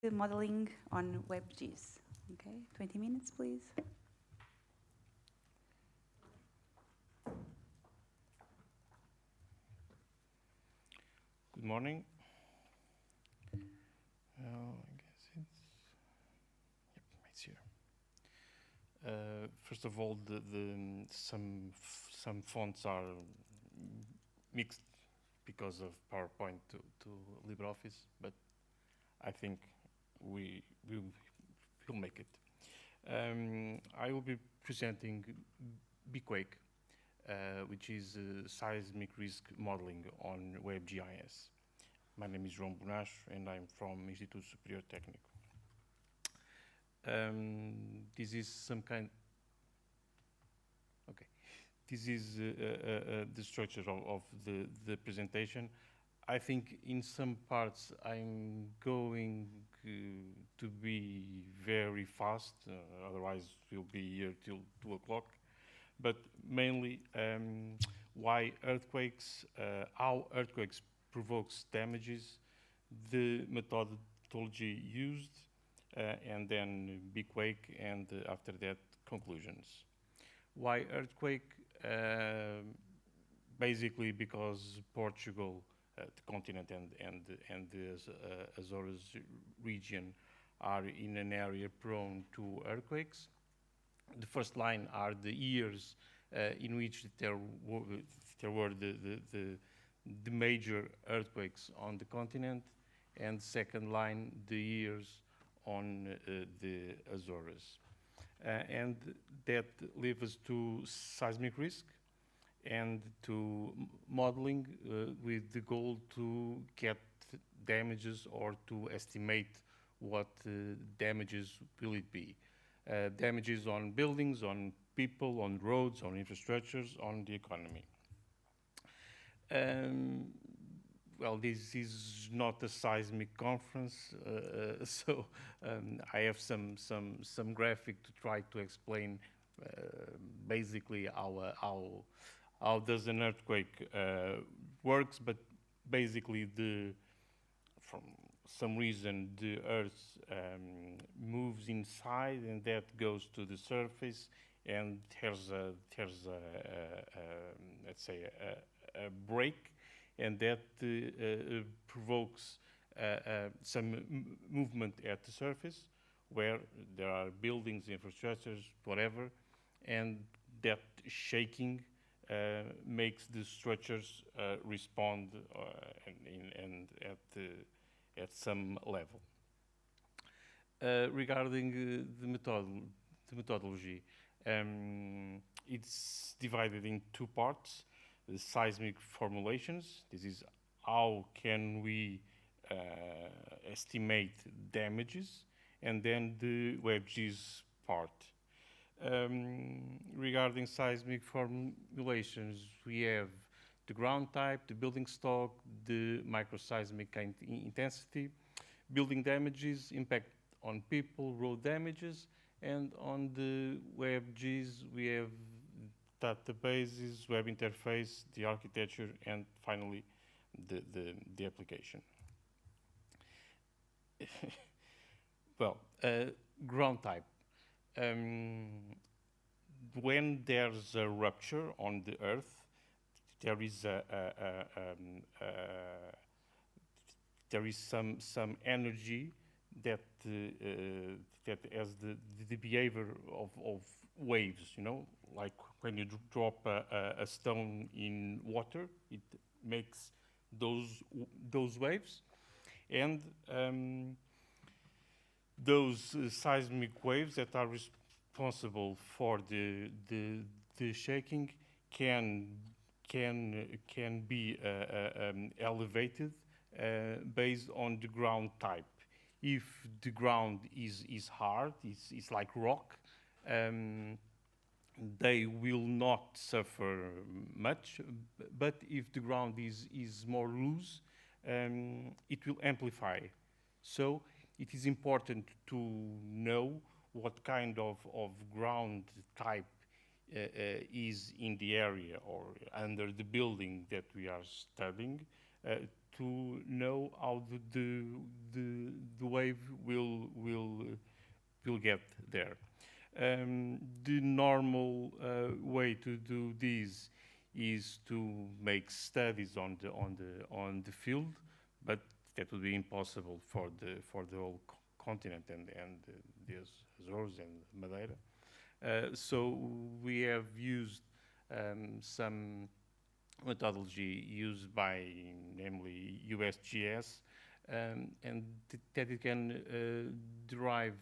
The modeling on WebGIS. Okay, 20 minutes, please. Good morning. I guess it's here. First of all, some fonts are mixed because of PowerPoint to LibreOffice, but I think we will make it. I will be presenting BQuake, which is seismic risk modeling on WebGIS. My name is João Bonacho, and I'm from Instituto Superior Técnico. This is some kind. Okay, this is the structure of the presentation. I think in some parts I'm going to be very fast, otherwise we'll be here till 2 o'clock. But mainly why earthquakes, how earthquakes provokes damages, the methodology used, and then BQuake, and after that, conclusions. Why earthquake? Basically because Portugal, the continent and the Azores region are in an area prone to earthquakes. The first line are the years in which there were the major earthquakes on the continent, and second line, the years on the Azores. And that leads us to seismic risk and to modeling with the goal to get damages or to estimate what damages will it be. Damages on buildings, on people, on roads, on infrastructures, on the economy. Well, this is not a seismic conference, so I have some graphic to try to explain basically how does an earthquake works, but basically from some reason the Earth moves inside, and that goes to the surface, and there's a let's say a break, and that provokes some movement at the surface where there are buildings, infrastructures, whatever, and that shaking makes the structures respond and at some level. Regarding the methodology, it's divided in two parts. The seismic formulations. This is how can we estimate damages, and then the WebGIS part. Regarding seismic formulations, we have the ground type, the building stock, the microseismic intensity, building damages, impact on people, road damages, and on the WebGIS we have databases, web interface, the architecture, and finally the application. Well, ground type. When there's a rupture on the Earth, there is some energy that has the behavior of waves, you know, like when you drop a stone in water, it makes those waves, and those seismic waves that are responsible for the shaking can be elevated based on the ground type. If the ground is hard, it's like rock, they will not suffer much. But if the ground is more loose, it will amplify. So it is important to know what kind of ground type is in the area or under the building that we are studying, to know how the wave will get there. The normal way to do this is to make studies on the field, but that would be impossible for the whole continent and the Azores and Madeira. So we have used some methodology used by, namely, USGS, and that it can derive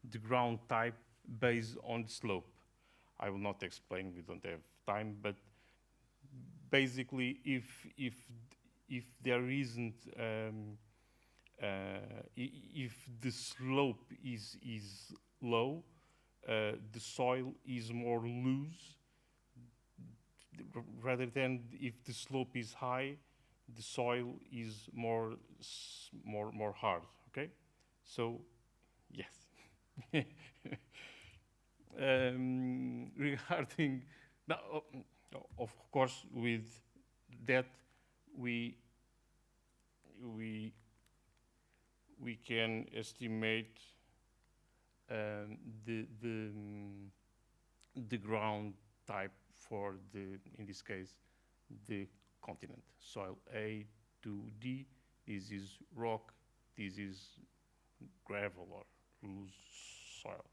the ground type based on the slope. I will not explain, we don't have time, but basically, if there isn't, if the slope is low, the soil is more loose, rather than if the slope is high, the soil is more hard. Okay, so yes. Regarding now, of course, with that we can estimate the ground type for in this case, the continent. Soil A to D, this is rock, this is gravel or loose soil.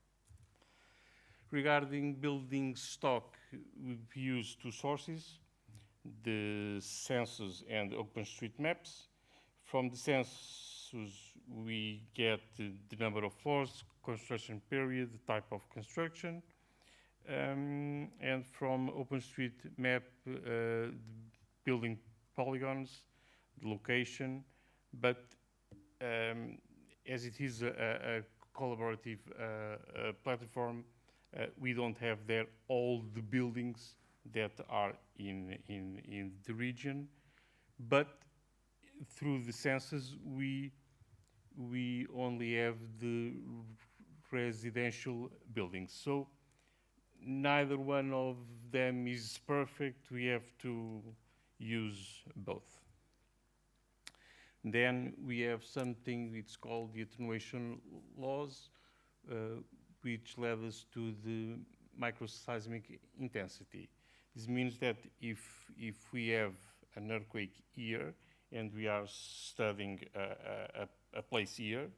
Regarding building stock, we've used two sources, the census and OpenStreetMaps. From the census, we get the number of floors, construction period, the type of construction, and from OpenStreetMap, the building polygons, the location, but as it is a collaborative platform, we don't have there all the buildings that are in the region, but through the census we only have the residential buildings. So neither one of them is perfect. We have to use both. Then we have something it's called the attenuation laws, which led us to the microseismic intensity. This means that if we have an earthquake here and we are studying a place here,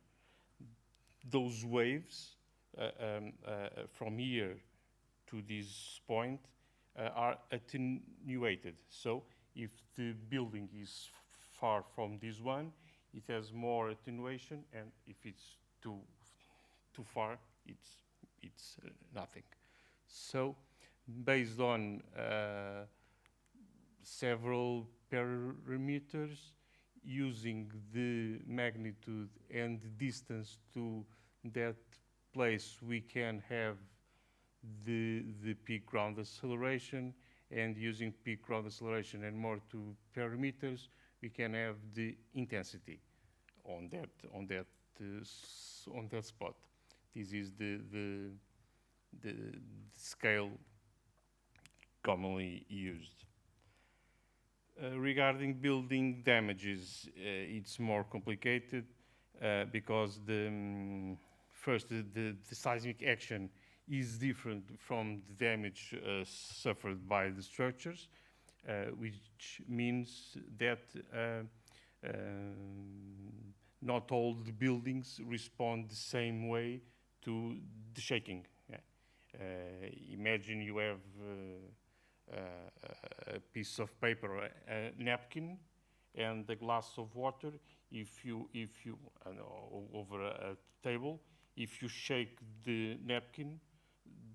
those waves from here to this point are attenuated. So if the building is far from this one, it has more attenuation, and if it's too far, it's nothing. So based on several parameters, using the magnitude and the distance to that place, we can have the peak ground acceleration, and using peak ground acceleration and more two parameters, we can have the intensity on that spot. This is the scale commonly used. Regarding building damages, it's more complicated because first the seismic action is different from the damage suffered by the structures, which means that not all the buildings respond the same way to the shaking. Imagine you have a piece of paper, a napkin, and a glass of water. If you over a table, if you shake the napkin,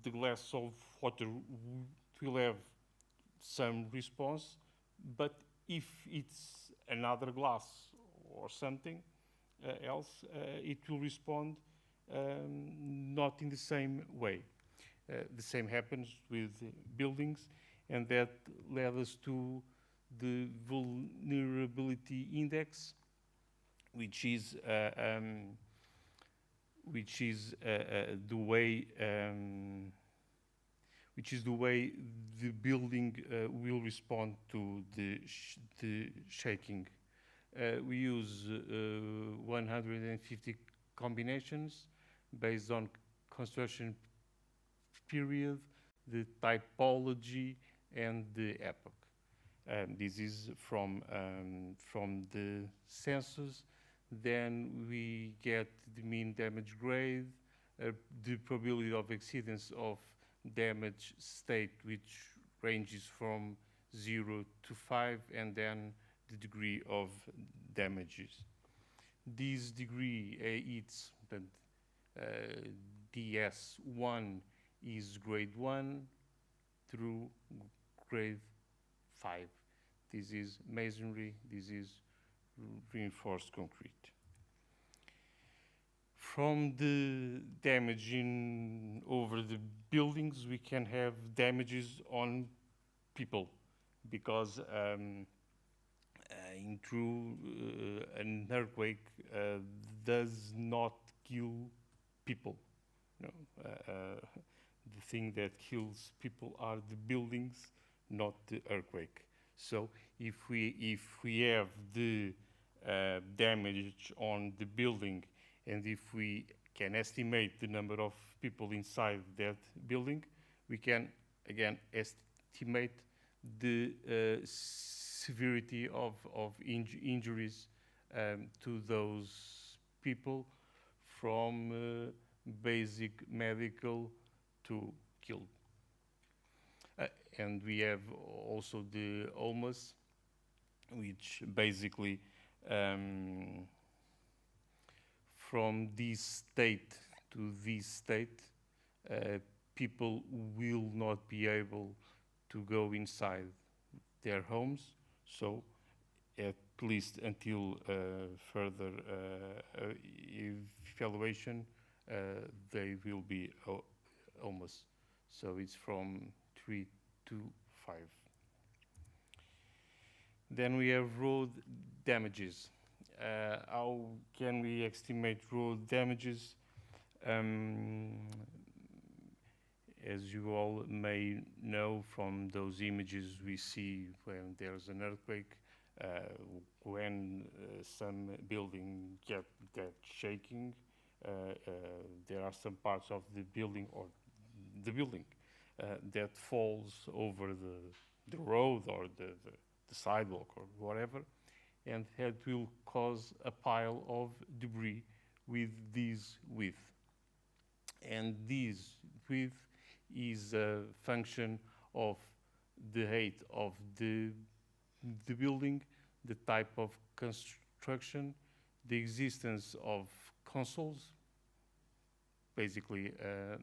the glass of water will have some response, but if it's another glass or something else, it will respond not in the same way. The same happens with buildings, and that led us to the vulnerability index, which is the way the building will respond to the shaking We use 150 combinations based on construction period, the typology, and the epoch. This is from the census. Then we get the mean damage grade, the probability of exceedance of damage state, which ranges from 0 to 5, and then the degree of damages. This degree, it's the DS1 is grade 1 through grade 5. This is masonry, this is reinforced concrete. From the damage over the buildings, we can have damages on people, because in true, an earthquake does not kill people. No, the thing that kills people are the buildings, not the earthquake. So if we have the damage on the building, and if we can estimate the number of people inside that building, we can again estimate the severity of injuries to those people, from basic medical to killed. And we have also the OMAS, which basically from this state to this state, people will not be able to go inside their homes, so at least until further evaluation, they will be almost. So it's from 3 to 5. Then we have road damages. How can we estimate road damages? As you all may know from those images we see when there's an earthquake, when some building get shaking, there are some parts of the building that falls over the road or the sidewalk or whatever, and that will cause a pile of debris with this width. And this width is a function of the height of the building, the type of construction, the existence of consoles, basically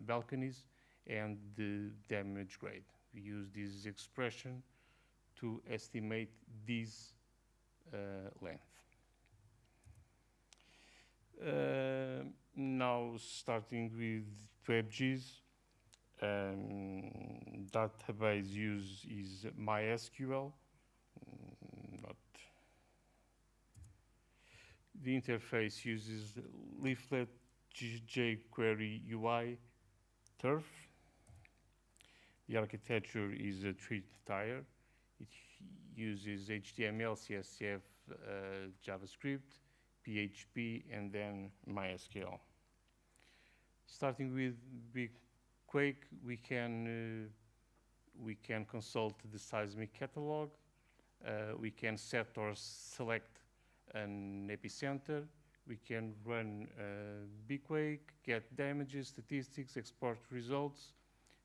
balconies, and the damage grade. We use this expression to estimate this length. Now, starting with WebGIS, database use is MySQL. The interface uses Leaflet, jQuery UI, Turf. The architecture is a three-tier. It uses HTML, CSS, JavaScript, PHP, and then MySQL. Starting with BigQuake, we can consult the seismic catalog. We can set or select an epicenter. We can run BigQuake, get damages, statistics, export results,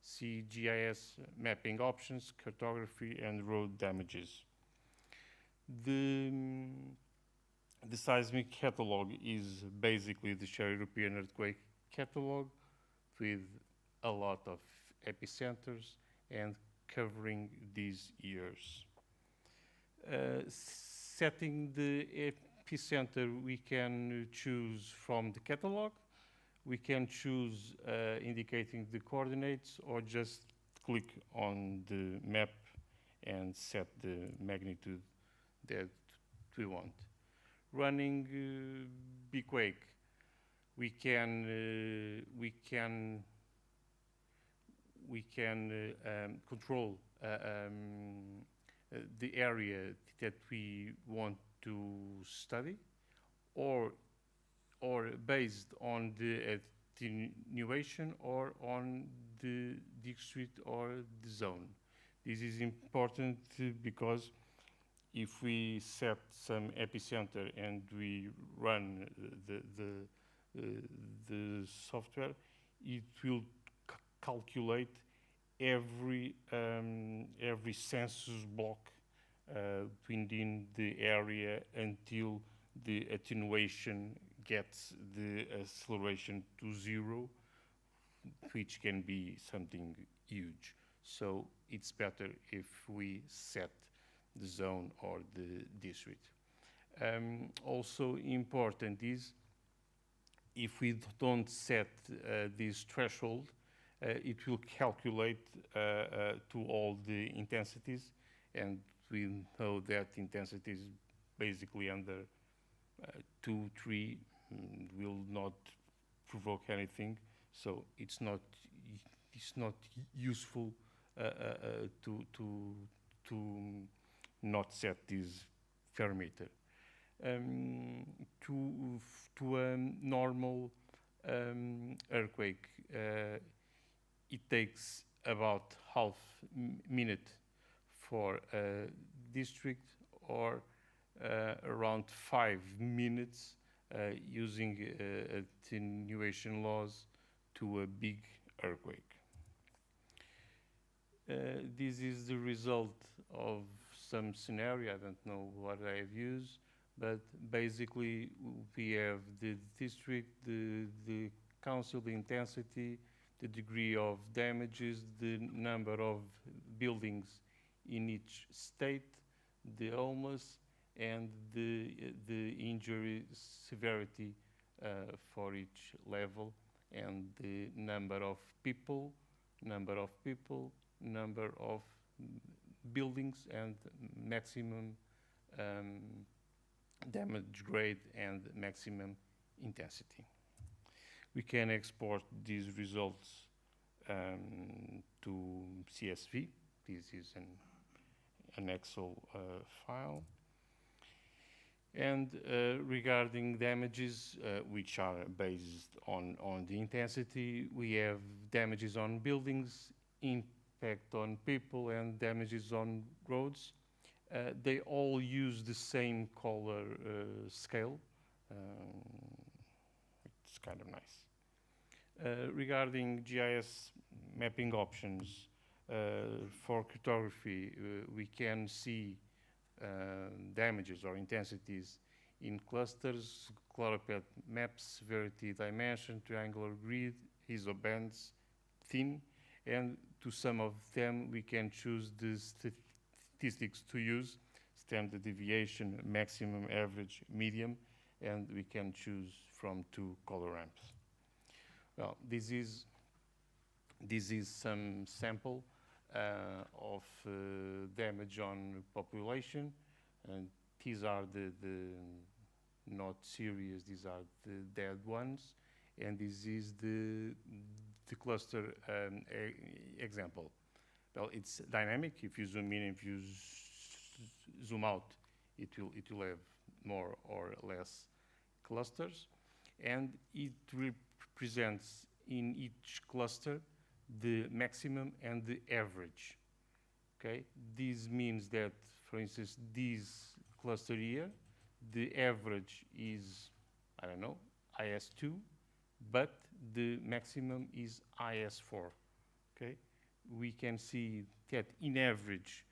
see GIS mapping options, cartography, and road damages. The seismic catalog is basically the shared European earthquake catalog with a lot of epicenters and covering these years. Setting the epicenter, we can choose from the catalog. We can choose indicating the coordinates, or just click on the map and set the magnitude that we want. Running BigQuake, we can control the area that we want to study, or based on the attenuation or on the district or the zone. This is important because if we set some epicenter and we run the software, it will calculate every census block within the area until the attenuation gets the acceleration to 0, which can be something huge. So it's better if we set the zone or the district. Also important is, if we don't set this threshold, it will calculate to all the intensities, and we know that intensities basically under 2, 3 will not provoke anything, so it's not useful to not set this parameter. To a normal earthquake, it takes about half minute for a district, or around 5 minutes using attenuation laws to a big earthquake. This is the result of some scenario. I don't know what I have used, but basically we have the district, the council, the intensity, the degree of damages, the number of buildings in each state, the homeless, and the injury severity for each level, and the number of people, number of buildings, and maximum damage grade and maximum intensity. We can export these results to CSV. This is an Excel file. And regarding damages, which are based on the intensity, we have damages on buildings, impact on people, and damages on roads. They all use the same color scale. It's kind of nice. Regarding GIS mapping options, for cartography, we can see damages or intensities in clusters, choropleth maps, severity, dimension, triangular grid, isobands, thin, and to some of them we can choose the statistics to use: standard deviation, maximum, average, medium, and we can choose from 2 color ramps. Well, this is some sample of damage on population, and these are the not serious, these are the dead ones, and this is the cluster example. Well, it's dynamic. If you zoom in, if you zoom out, it will have more or less clusters, and it represents in each cluster the maximum and the average. Okay, this means that, for instance, this cluster here, the average is, I don't know, IS2, but the maximum is IS4. Okay, we can see that in average,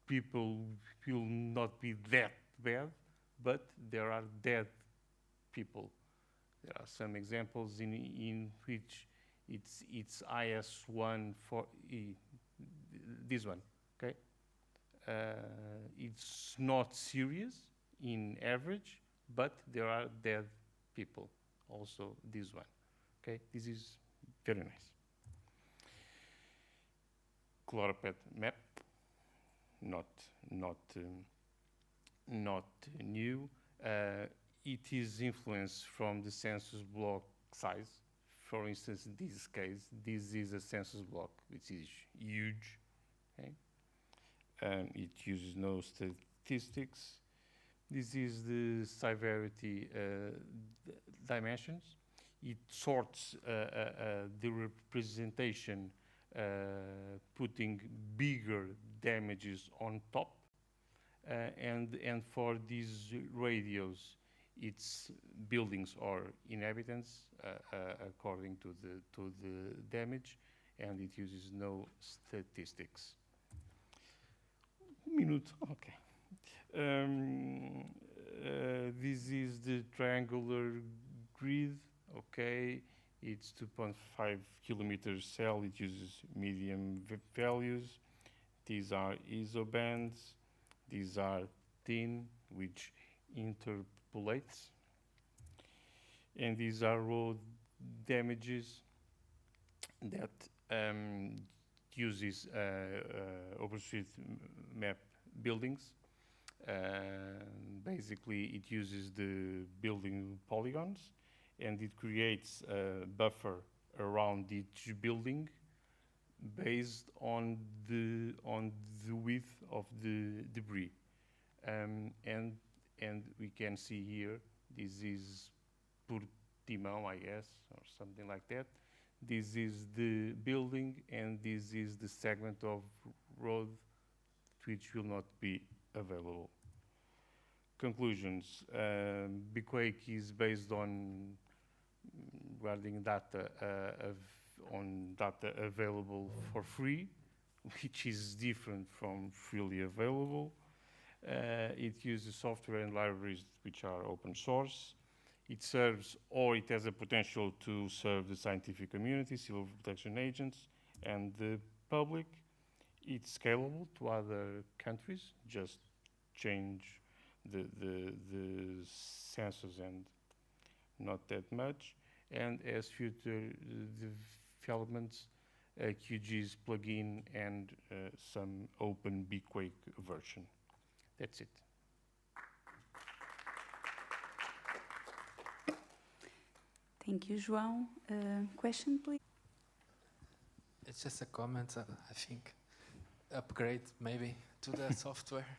people will not be that bad, but there are dead people. There are some examples in which it's IS1 for this one. Okay, it's not serious in average, but there are dead people. Also, this one. Okay, this is very nice. Choropleth map, not new. It is influenced from the census block size. For instance, in this case, this is a census block which is huge. Okay? It uses no statistics. This is the severity dimensions. It sorts the representation, putting bigger damages on top, and for these radios, its buildings or inhabitants according to the damage, and it uses no statistics. Minute, okay. This is the triangular grid, okay. It's 2.5 kilometers cell. It uses medium values. These are ISO bands. These are thin, which interpolates. And these are road damages that uses OpenStreetMap buildings. Basically, it uses the building polygons, and it creates a buffer around each building based on the width of the debris. And we can see here, this is Portimão, I guess, or something like that. This is the building, and this is the segment of road which will not be available. Conclusions. BQuake is based on regarding data on data available for free, which is different from freely available. It uses software and libraries which are open source. It serves, or it has a potential to serve, the scientific community, civil protection agents, and the public. It's scalable to other countries, just change the sensors and not that much. And as future developments, QGIS plugin and some open BQuake version. That's it. Thank you, Joao. Question, please. It's just a comment, I think. Upgrade, maybe, to the software.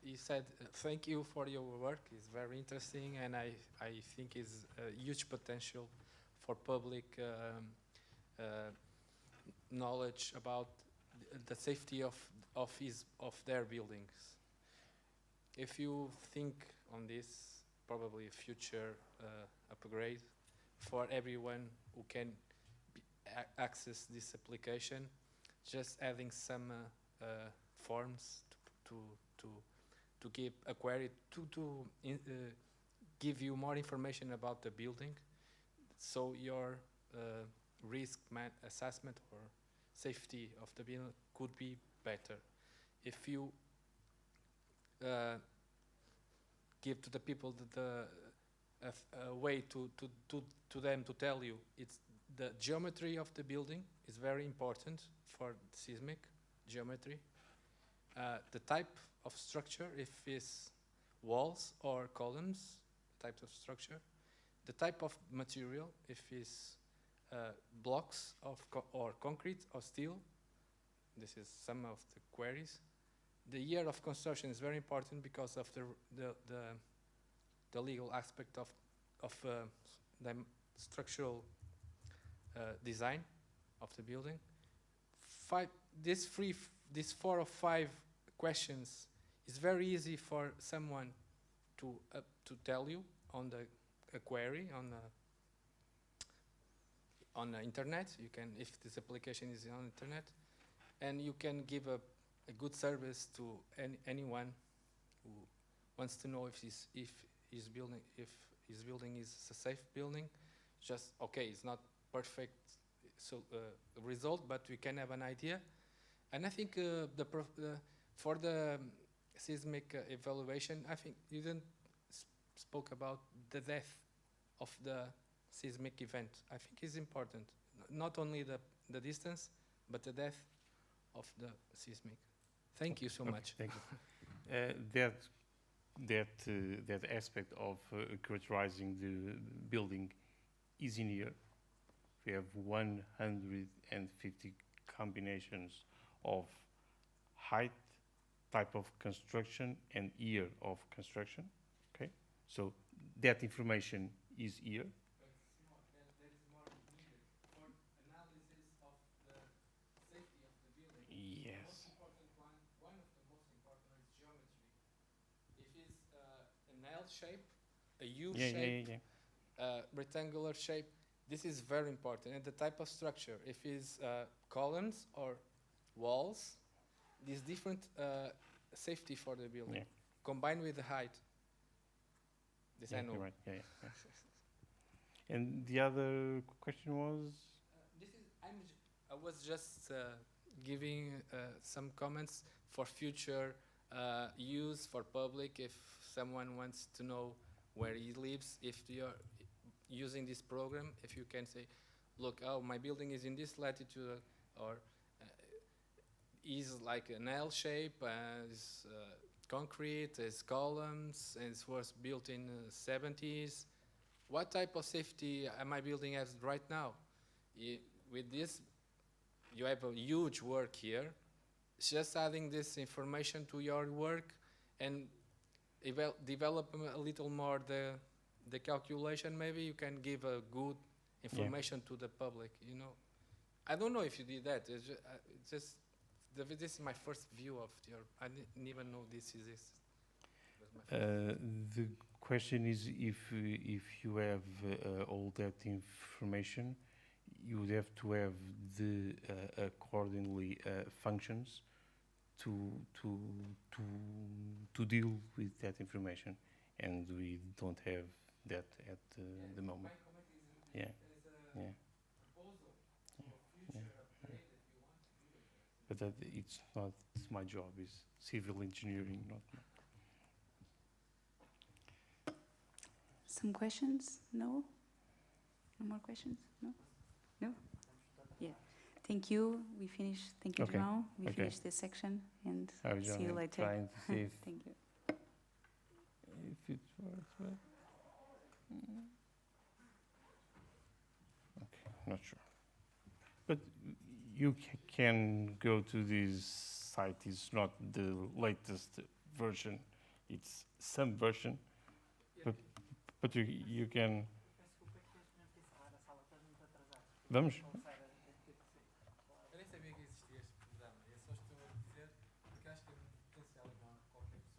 You said, thank you for your work. It's very interesting, and I think it's a huge potential for public knowledge about the safety of their buildings. If you think on this, probably a future upgrade for everyone who can access this application, just adding some forms to give a query to give you more information about the building, so your risk assessment or safety of the building could be better. If you give to the people a way to them to tell you, it's the geometry of the building is very important for seismic geometry. The type of structure, if it's walls or columns, types of structure. The type of material, if it's blocks of or concrete or steel. This is some of the queries. The year of construction is very important because of the legal aspect of the structural design of the building. These 4 or 5 questions is very easy for someone to tell you on a query on the internet. You can, if this application is on internet, and you can give a good service to anyone who wants to know if his building is a safe building. Just okay, it's not perfect result, but we can have an idea. And I think for the seismic evaluation, I think you didn't spoke about the depth of the seismic event. I think it's important, not only the distance, but the depth of the seismic. Thank you so much. Thank you. That aspect of characterizing the building is in here. We have 150 combinations of height, type of construction and year of construction. Okay, so that information is here. Yes. One of the most important is geometry. If it's an L shape, a U Yeah, shape, yeah, yeah. rectangular shape, this is very important. And the type of structure, if it's columns or walls, this different safety for the building, Yeah. combined with the height. This Yeah, I know. you're right. Yeah, yeah, yeah. And the other question was? This is I was just giving some comments for future use for public. If someone wants to know where he lives, if you're using this program, if you can say, look, oh, my building is in this latitude, or is like an L shape, is concrete, has columns, and it was built in the 70s. What type of safety am I building as right now? With this, you have a huge work here. It's just adding this information to your work and develop a little more the calculation. Maybe you can give a good information to the public. You know, I don't know if you did that. It's just this is my first view of your. I didn't even know this exists. The question is if you have all that information, you would have to have the accordingly functions to deal with that information, and we don't have that at the moment. Yeah, yeah. Yeah. But that it's not my job. It's civil engineering, not mine. Some questions? No? No more questions? No? No? Yeah. Thank you. We finished. Thank you, Okay. Joao. We Okay. finished this section and I was see you later. trying to see if, Thank you. if it works well. Okay, not sure. But you can go to this site. It's not the latest version. It's some version. But you can. Vamos?